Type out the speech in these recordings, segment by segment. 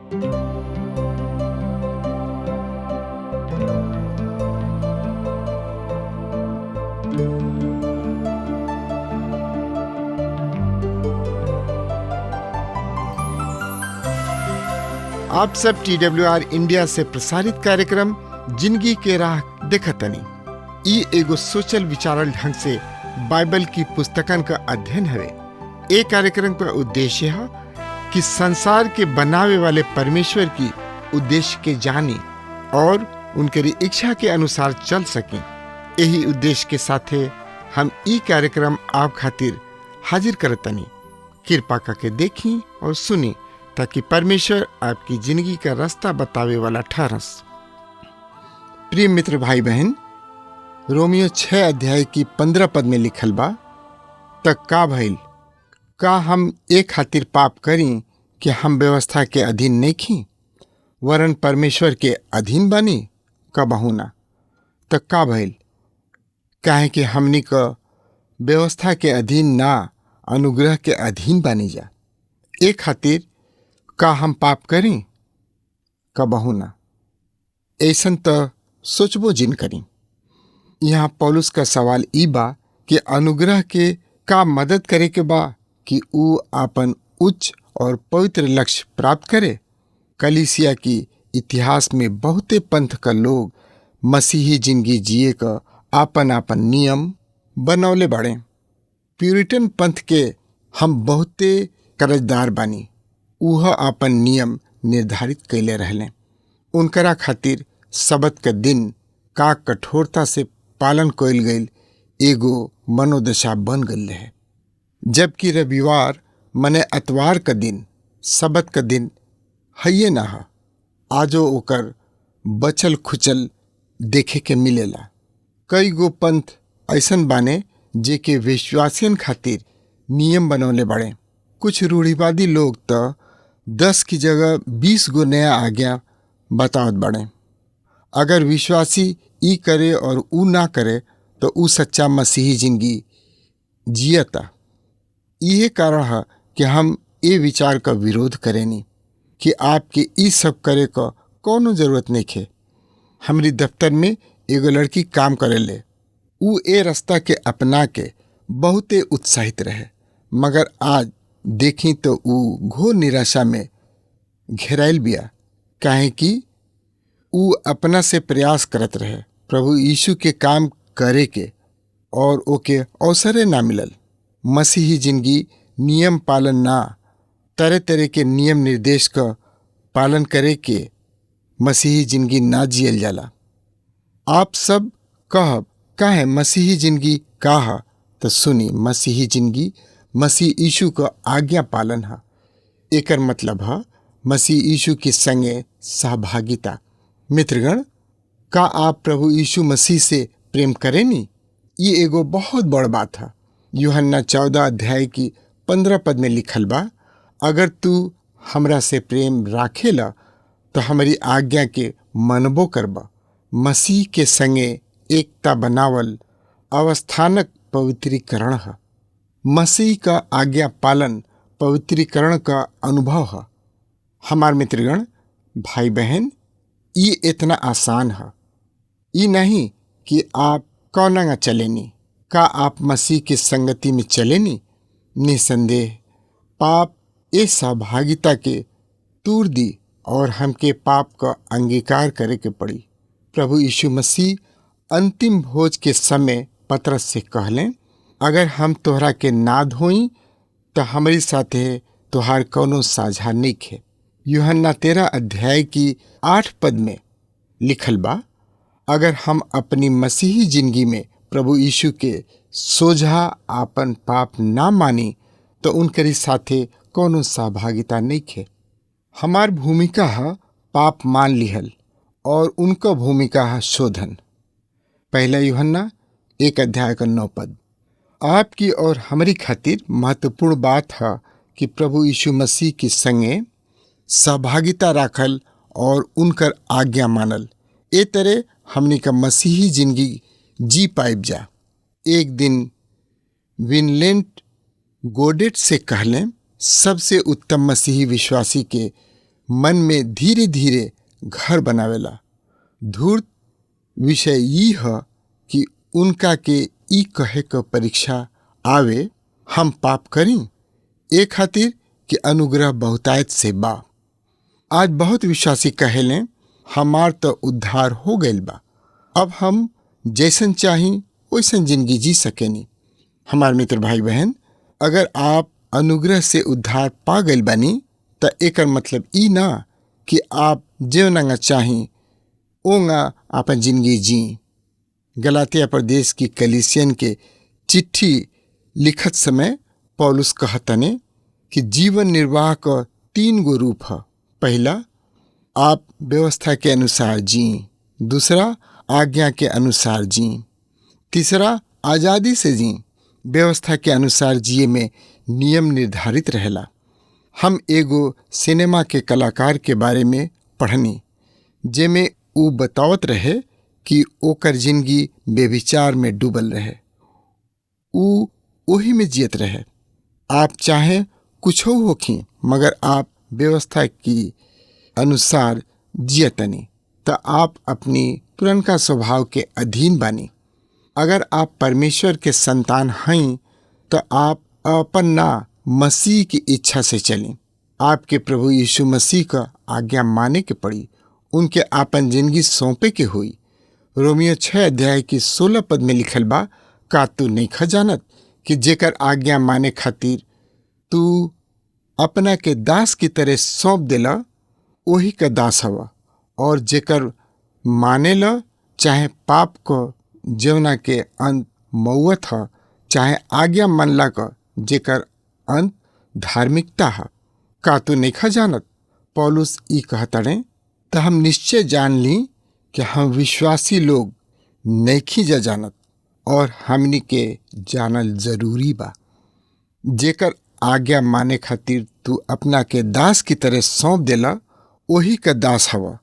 आप सब TWR India से प्रसारित कार्यक्रम जिंदगी के राह देखतनी। ई एगो सोचल विचारल ढंग से बाइबल की पुस्तकन का अध्ययन हवे। एक कार्यक्रम का उद्देश्य है कि संसार के बनावे वाले परमेश्वर की उद्देश्य के जानी और उनके इच्छा के अनुसार चल सकें। यही उद्देश्य के साथे हम ई कार्यक्रम आप खातिर हाजिर करतनी। कृपा करके देखी और सुनी ताकि परमेश्वर आपकी जिंदगी का रास्ता बतावे वाला ठहरस। प्रिय मित्र भाई बहन, रोमियो 6 अध्याय की 15 पद में लिखल बा, तक का भइल, का हम एक खातिर पाप करी कि हम व्यवस्था के अधीन नहीं खी वरन परमेश्वर के अधीन बनी, कबहू ना। तक का भइल, काहे कि हमनी का व्यवस्था के अधीन ना अनुग्रह के अधीन बनी जा। एक खातिर का हम पाप करें, कबहू ना। ऐसन तो सोचबो जिन करी। यहाँ पौलुस का सवाल ई बा कि अनुग्रह के का मदद करे के बा कि ऊ आपन उच्च और पवित्र लक्ष्य प्राप्त करे। कलीसिया की इतिहास में बहुते पंथ का लोग मसीही जिंदगी जिए का आपन आपन नियम बनौले बाड़े। प्यूरिटन पंथ के हम बहुते कर्जदार बानी। उह आपन नियम निर्धारित कैले रहले। उनकरा खातिर सबत के दिन का कठोरता से पालन कइल गईल एगो मनोदशा बन गई है। जबकि रविवार मने अतवार का दिन सबत का दिन हइये ना है। आजो ओकर बचल खुचल देखे के मिलेला। कई गो पंथ ऐसन बाने जे के विश्वासियन खातिर नियम बनौले बाड़े। कुछ रूढ़िवादी लोग तो 10 की जगह 20 गो नया आज्ञा बतावत बाड़े। अगर विश्वासी ई करे और ऊ ना करे तो ऊ सच्चा मसीही जिंदगी जियता। यही कारण है कि हम ये विचार का विरोध करेनी कि आपके ई सब करे का कोनो जरूरत नहीं है। हमारी दफ्तर में एगो लड़की काम करेले। ऊ ए रास्ता के अपना के बहुते उत्साहित रहे, मगर आज देखी तो ऊ घोर निराशा में घेराइल बिया। काहे कि ऊ अपना से प्रयास करत रहे प्रभु यीशु के काम करे के और ओके अवसरे ना मिलल। मसीही जिंदगी नियम पालन ना, तरह तरह के नियम निर्देश का पालन करे के मसीही जिंदगी ना जियल जाला। आप सब कहब काहे मसीही जिंदगी का है, तो सुनी, मसीही जिंदगी मसीह यीशु का आज्ञा पालन है। एकर मतलब है मसीह यीशु के संगे सहभागिता। मित्रगण, का आप प्रभु यीशु मसीह से प्रेम करेनी? ये एगो बहुत बड़ बात है। यूहन्ना 14 अध्याय की 15 पद में लिखल बा, अगर तू हमरा से प्रेम राखेला तो हमारी आज्ञा के मनबो करबा। मसीह के संगे एकता बनावल अवस्थानक पवित्रीकरण है। मसीह का आज्ञा पालन पवित्रीकरण का अनुभव है। हमार मित्रगण, भाई बहन, ये इतना आसान है। ये नहीं कि आप कौन चलेनी। का आप मसीह की संगति में चलेनी? निसंदेह पाप ए सहभागिता के तूर दी और हमके पाप का अंगीकार करे के पड़ी। प्रभु यीशु मसीह अंतिम भोज के समय पतरस से कहलें, अगर हम तोहरा के ना धोई तो हमारी साथे तोहार कौनो साझा नहीं है। यूहन्ना 13 अध्याय की 8 पद में लिखल बा, अगर हम अपनी मसीही जिंदगी में प्रभु यीशु के सोझा आपन पाप ना मानी तो उनकरी साथे कौनो सहभागिता नहीं है। हमार भूमिका है पाप मान लिहल और उनका भूमिका है शोधन। पहला यूहन्ना 1 अध्याय का 9 पद। आपकी और हमारी खातिर महत्वपूर्ण बात है कि प्रभु यीशु मसीह के संगे सहभागिता राखल और उनकर आज्ञा मानल। ए तरह हमनी का मसीही जिंदगी जी पाइब जा। एक दिन विनलेंट गोडेट से कहलें, सबसे उत्तम मसीही विश्वासी के मन में धीरे धीरे घर बनावेला। धूर्त विषय ई है कि उनका के ई कहे क परीक्षा आवे हम पाप करी, ए खातिर कि अनुग्रह बहुतायत से बा। आज बहुत विश्वासी कहेले हमार तो उद्धार हो गइल बा, अब हम जैसन चाही वैसन जिंदगी जी सकेनी। हमार मित्र भाई बहन, अगर आप अनुग्रह से उद्धार पा गइल बानी त एकर मतलब ई ना कि आप जेवना चाही ओंगा आपन जिंदगी जी। गलातिया प्रदेश की कलीसियन के चिट्ठी लिखत समय पौलुस कहतने कि जीवन निर्वाह का 3 गो रूप है। पहला, आप व्यवस्था के अनुसार जी। दूसरा, आज्ञा के अनुसार जी। तीसरा, आज़ादी से जी। व्यवस्था के अनुसार जिए में नियम निर्धारित रहेला। हम एगो सिनेमा के कलाकार के बारे में पढ़नी, जेमे ऊ बतावत रहे कि ओकर जिंदगी बेविचार में डूबल रहे। ऊ वही में जियत रहे। आप चाहे कुछ होखी मगर आप व्यवस्था की अनुसार जियतनी तो आप अपनी पुरनका स्वभाव के अधीन बानी। अगर आप परमेश्वर के संतान हैं तो आप अपन ना मसीह की इच्छा से चलें। आपके प्रभु यीशु मसीह का आज्ञा माने के पड़ी, उनके आपन जिंदगी सौंपे के हुई। रोमियो 6 अध्याय की 16 पद में लिखल बा, का तू नहीं खजानत कि जेकर आज्ञा माने खातिर तू अपना के दास की तरह सौंप देला वही का दास हवा, और जेकर माने ला चाहे पाप को जवना के अंत मौत है, चाहे आज्ञा मनला का जेकर अंत धार्मिकता है। का तू नहीं खजानत पौलुस ई कहतड़े तो हम निश्चय जान ली कि हम विश्वासी लोग नहीं जा जानत और हमनी के जानल जरूरी बा। जेकर आज्ञा माने खातिर तू अपना के दास की तरह सौंप देला वही का दास हवा।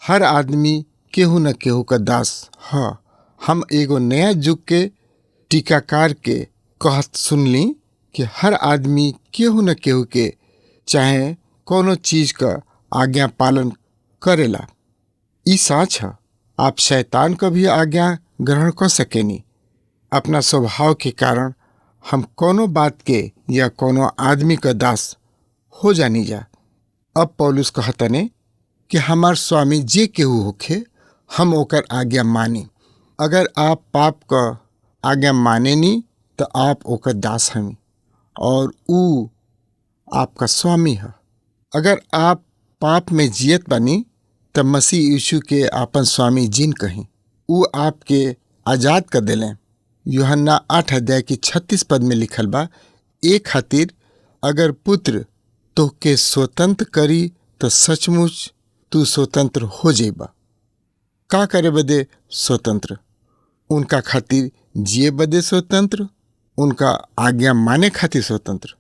हर आदमी केहू न केहू का दास ह। हम एगो नया युग के टीकाकार के कहत सुनली कि हर आदमी केहू न केहू के चाहे कोनो चीज का आज्ञा पालन करेला। ई साच है। आप शैतान का भी आज्ञा ग्रहण कर सकेनी। अपना स्वभाव के कारण हम कोनो बात के या कोनो आदमी का दास हो जानी जा। अब पौलुस कहतने कि हमार स्वामी जे केहू होखे हम ओकर आज्ञा मानी। अगर आप पाप का आज्ञा माने नी तो आप ओकर दास हमी और ऊ आपका स्वामी है। अगर आप पाप में जियत बनी तब मसीह यीशु के आपन स्वामी जिन कहीं ऊ आपके आजाद कर देलें। यूहन्ना 8 अध्याय की 36 पद में लिखल बा, ए खातिर अगर पुत्र तोहके स्वतंत्र करी तो सचमुच तू स्वतंत्र हो जेबा। का करे बदे स्वतंत्र? उनका खातिर जिए बदे स्वतंत्र, उनका आज्ञा माने खातिर स्वतंत्र।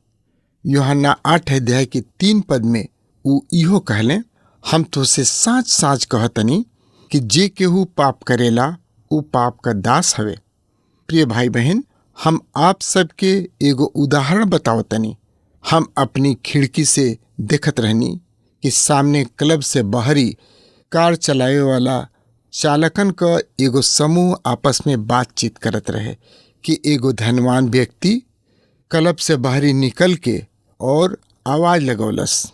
यूहन्ना 8 अध्याय की 3 पद में ऊ इहो कहले, हम तो से साच साच कहतनी कि जे केहू पाप करेला ऊ पाप का दास हवे। प्रिय भाई बहन, हम आप सबके एगो उदाहरण बतावतनी। हम अपनी खिड़की से देखत रहनी कि सामने क्लब से बाहरी कार चलावे वाला चालकन का एगो समूह आपस में बातचीत करत रहे कि एगो धनवान व्यक्ति क्लब से बाहरी निकल के और आवाज लगौलस।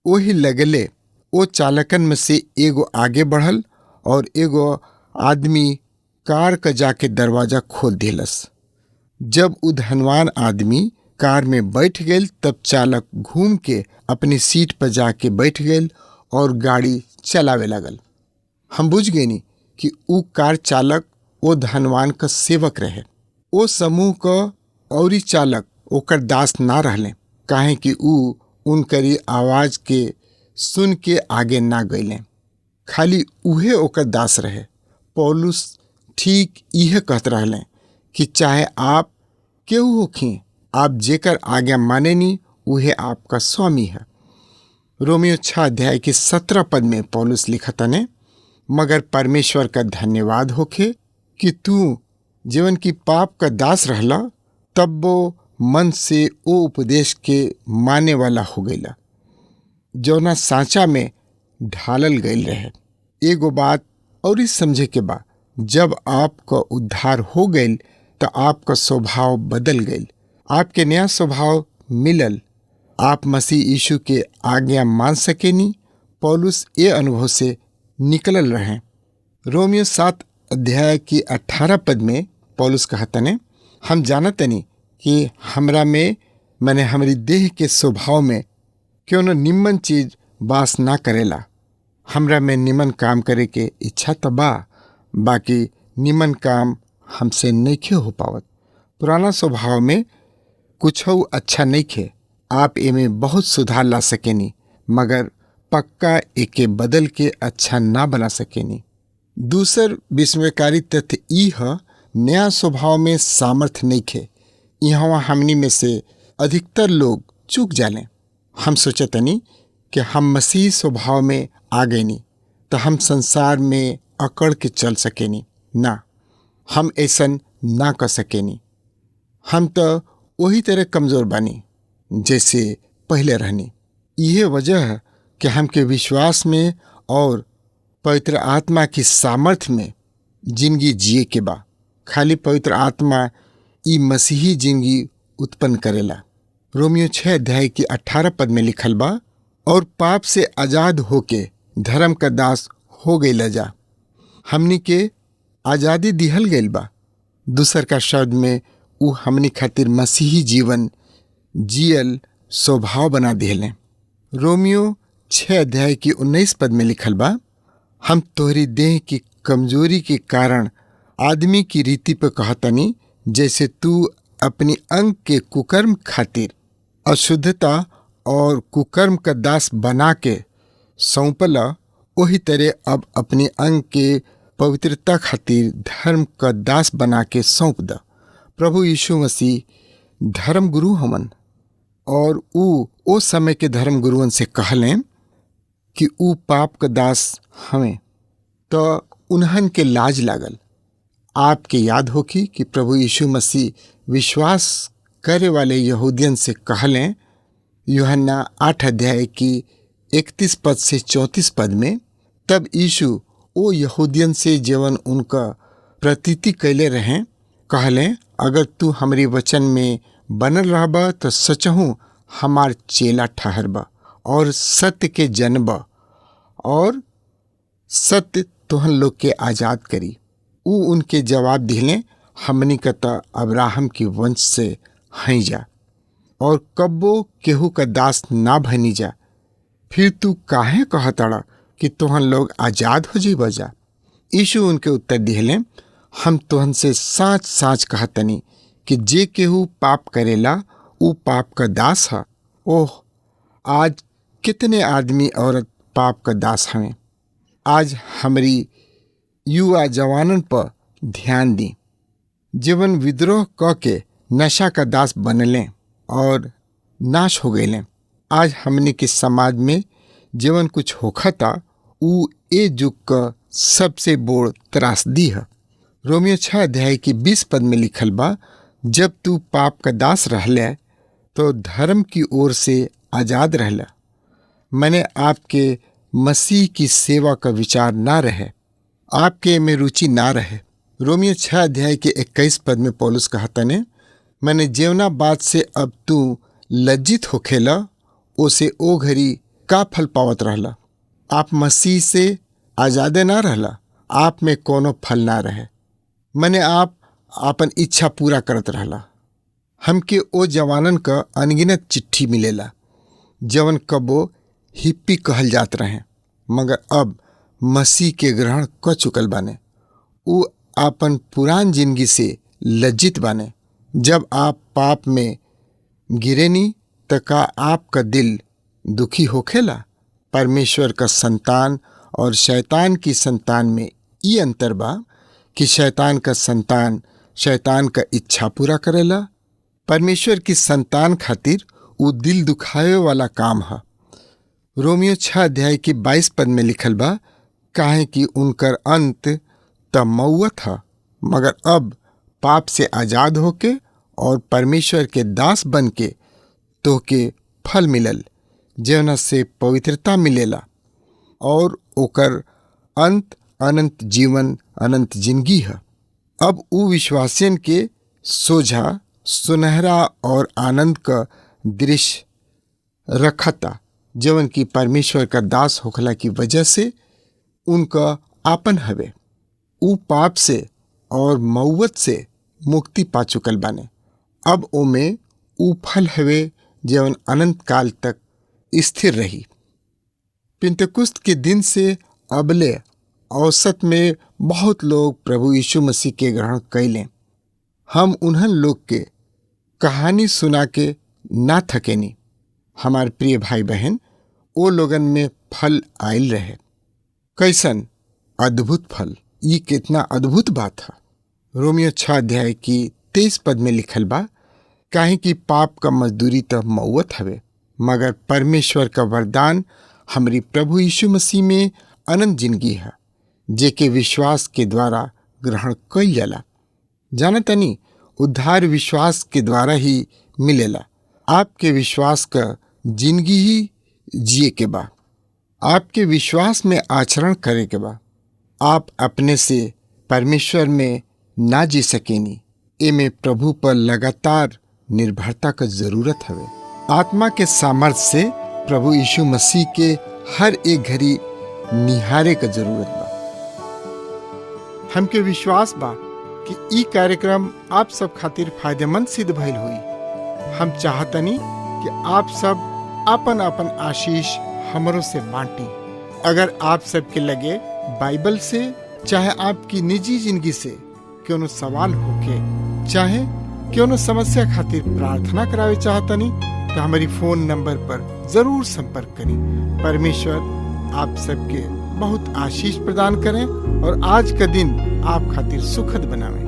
वही लगले वो चालकन में से एगो आगे बढ़ल और एगो आदमी कार का जाके दरवाजा खोल देलस। जब उ धनवान आदमी कार में बैठ गए तब चालक घूम के अपनी सीट पर जाके बैठ गए और गाड़ी चलावे लगल। हम बुझ गए नी कि उ कार चालक वो धनवान का सेवक रहे। वो समूह का औरी चालक ओकर दास ना रहले, काहे कि उ उनकरी आवाज के सुन के आगे ना गईले, खाली उहे ओकर दास रहे। पौलुस ठीक यह कहत रहले कि चाहे आप केहू होखी, आप जेकर आज्ञा माने नी उहे आपका स्वामी है। रोमियो 6 अध्याय के 17 पद में पौलुस लिखतने, मगर परमेश्वर का धन्यवाद होखे कि तू जीवन की पाप का दास रहला तब वो मन से ओ उपदेश के माने वाला हो गईला। जौना सांचा में ढालल गईल रहे। एगो बात और इस समझे के बा, जब आपका उद्धार हो गईल तो आपका स्वभाव बदल गईल, आपके नया स्वभाव मिलल। आप मसीह यीशु के आज्ञा मान सकेनी। पौलुस ये अनुभव से निकलल रहे। रोमियो 7 अध्याय की 18 पद में पौलुस कहतने, हम जानतनी कि हमरा में मैंने हमारी देह के स्वभाव में क्यों न निम्न चीज वास ना करेला। हमरा में निमन काम करे के इच्छा तो बा, बाकी निमन काम हमसे नइखे हो पावत। पुराना स्वभाव में कुछ अच्छा नइखे, आप एमे बहुत सुधार ला सकेनी, मगर पक्का एके बदल के अच्छा ना बना सकेनी। दूसर विस्मयकारी तथ्य ई है, नया स्वभाव में सामर्थ्य नइखे। यहाँ हमनी में से अधिकतर लोग चूक जाले। हम सोचतनी कि हम मसीह स्वभाव में आ गईनी तो हम संसार में अकड़ के चल सकेनी। ना, हम ऐसन ना कर सकेनी। हम तो वही तरह कमज़ोर बानी जैसे पहले रहनी। यह वजह है कि हमके विश्वास में और पवित्र आत्मा की सामर्थ्य में जिंदगी जिए के बा। खाली पवित्र आत्मा ई मसीही जिंदगी उत्पन्न करेला। रोमियो 6 अध्याय की 18 पद में लिखल बा, और पाप से आजाद होके धर्म का दास हो गई जा। हमनी के आज़ादी दिहल गईल बा। दूसर का शब्द में उ हमनी खातिर मसीही जीवन जियल स्वभाव बना दिहले। रोमियो 6 अध्याय की 19 पद में लिखल बा, हम तोहरी देह की कमजोरी के कारण आदमी की रीति पे कहतनी, जैसे तू अपनी अंग के कुकर्म खातिर अशुद्धता और कुकर्म का दास बना के सौंपला, वही तरह अब अपने अंग के पवित्रता खातिर धर्म का दास बना के सौंप द। प्रभु यीशु मसीह धर्म गुरु हमन, और ओ समय के धर्म गुरुअन से कहलें कि ऊ पाप का दास हमें, तो उन्हन के लाज लागल। आपके याद होगी कि प्रभु यीशु मसीह विश्वास करे वाले यहूदियन से कहलें, यूहन्ना 8 अध्याय की 31 पद से 34 पद में, तब यीशु ओ यहूदियन से जीवन उनका प्रतीति कैले रहें, कहलें, अगर तू हमारी वचन में बनल रहबा तो सचहूँ हमार चेला ठहरबा और सत्य के जनबा, और सत्य तोहन लोग के आज़ाद करी। ऊ उनके जवाब दिले, हमनी का तो अब्राहम की वंश से हई जा और कब्बो केहू का दास ना भनी जा। फिर तू काहे कहतड़ा कि तोहन लोग आज़ाद हो जीबा जा। यीशु उनके उत्तर दिले, हम तोहन से साच साच कहतनी कि जे केहू पाप करेला ऊ पाप का दास है। ओह, आज कितने आदमी औरत पाप का दास हमें। आज हमारी युवा जवानन पर ध्यान दी, जीवन विद्रोह क के नशा का दास बनले और नाश हो गए। आज हमने के समाज में जीवन कुछ होखा था, ऊ ए युग का सबसे बोड़ त्रासदी है। रोमियो 6 अध्याय की 20 पद में लिखल बा, जब तू पाप का दास रहले तो धर्म की ओर से आज़ाद रहला। मैंने आपके मसीह की सेवा का विचार ना रहे, आपके में रुचि ना रहे। रोमियो 6 अध्याय के 21 पद में पौलुस कहता ने, मैंने जेवना बात से अब तू लज्जित होखेला ओसे ओ घड़ी का फल पावत रहला। आप मसीह से आज़ादे ना रहला, आप में कोनो फल ना रहे। मैंने आप अपन इच्छा पूरा करत रहला। हमके ओ जवानन का अनगिनत चिट्ठी मिलेला जवन कबो हिप्पी कहल जात रहे, मगर अब मसीह के ग्रहण क चुकल बाने। ऊ आपन पुरान जिंदगी से लज्जित बाने। जब आप पाप में गिरेनी त का आपका दिल दुखी होखेला। परमेश्वर का संतान और शैतान की संतान में ये अंतर बा कि शैतान का संतान शैतान का इच्छा पूरा करेला। परमेश्वर की संतान खातिर वो दिल दुखावे वाला काम है। रोमियो 6 अध्याय की 22 पद में लिखल बा, काहे कि उनकर अंत त मौत है, मगर अब पाप से आज़ाद होके और परमेश्वर के दास बन के तोहके फल मिलल जेवना से पवित्रता मिलेला और ओकर अंत अनंत जीवन अनंत जिंदगी है। अब उ विश्वासियन के सोझा सुनहरा और आनंद का दृश्य रखता, जवन की परमेश्वर का दास होखला की वजह से उनका आपन हवे। उ पाप से और मौत से मुक्ति पा चुकल बाने। अब ओमे उ फल हवे जवन अनंत काल तक स्थिर रही। पिंतकुस्त के दिन से अबले औसत में बहुत लोग प्रभु यीशु मसीह के ग्रहण कैले। हम उन्हन लोग के कहानी सुना के ना थकेनी। हमार प्रिय भाई बहन, ओ लोगन में फल आयल रहे। कैसन अद्भुत फल! ये कितना अद्भुत बात है। रोमियो 6 अध्याय की 23 पद में लिखल बा, काहे कि पाप का मजदूरी तो मौत हवे, मगर परमेश्वर का वरदान हमरी प्रभु यीशु मसीह में अनंत जिंदगी है, जेके विश्वास के द्वारा ग्रहण कइल जाला। जानतनी, उद्धार विश्वास के द्वारा ही मिलेला। आपके विश्वास का जिंदगी ही जिए के बा, आपके विश्वास में आचरण करे के बा। आप अपने से परमेश्वर में ना जी सकेनी। एमे प्रभु पर लगातार निर्भरता का जरूरत हवे। आत्मा के सामर्थ्य से प्रभु यीशु मसीह के हर एक घड़ी निहारे का जरूरत बा। हमके विश्वास बा कि ई कार्यक्रम आप सब खातिर फायदेमंद सिद्ध भइल हुई। हम चाहतनी कि आप सब अपन अपन आशीष हमरों से बांटी। अगर आप सबके लगे बाइबल से चाहे आपकी निजी जिंदगी से क्यों सवाल होके, चाहे क्यों समस्या खातिर प्रार्थना करावे चाहतनी, तो हमारी फोन नंबर पर जरूर संपर्क करें। परमेश्वर आप सबके बहुत आशीष प्रदान करें और आज का दिन आप खातिर सुखद बनावे।